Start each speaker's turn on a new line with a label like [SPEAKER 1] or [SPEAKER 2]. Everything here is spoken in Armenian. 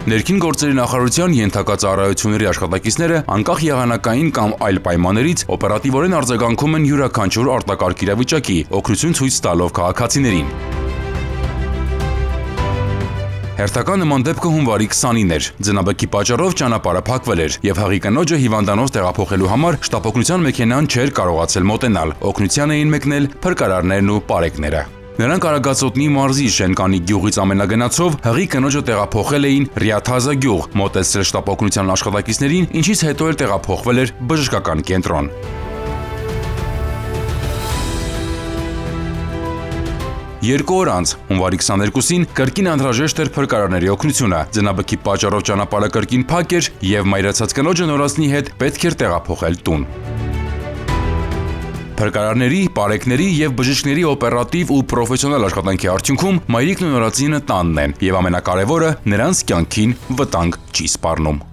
[SPEAKER 1] Ներքին գործերի նախարարության ենթակա ծառայությունների աշխատակիցները անկախ եղանակային կամ այլ պայմաններից օպերատիվորեն արձագանքում են յուրաքանչյուր արտակարգ իրավիճակի, օգնություն ցույց տալով քաղաքացիներին։ Հերթական նման դեպքը հունվարի 29 էր։ Ձնաբեկի պատճառով ճանապարհը փակվել էր եւ հղի կնոջը հիվանդանոց տեղափոխելու համար շտապօգնության մեքենան չէր կարողացել մոտենալ։ Օգնության էին մեկնել փրկարարներն ու պարեկները։ Նրանք Արագածոտնի մարզի Շենկանի գյուղից ամենագնացով հղի կնոջը տեղափոխել էին Ռիաթազը գյուղ, մոտեցրել շտապօգնության աշխատակիցներին, ինչից հետո էլ տեղափոխվել էր բժշկական կենտրոն։ Երկու օր անց, հունվարի 22-ին, կրկին անհրաժեշտ էր փրկարարների օգնությունը։ Ձնաբեկի պատճառով ճանապարհը կրկին փակ էր եւ մայրացած կնոջը նորածնի հետ պետք էր տեղափոխել տուն։ Փրկարարների, պարեկների եւ բժիշկների օպերատիվ ու պրոֆեսիոնալ աշխատանքի արդյունքում մայրիկն ու նորածինը տանն են եւ ամենակարևորը նրանց կյանքին վտանգ չի սպառնում։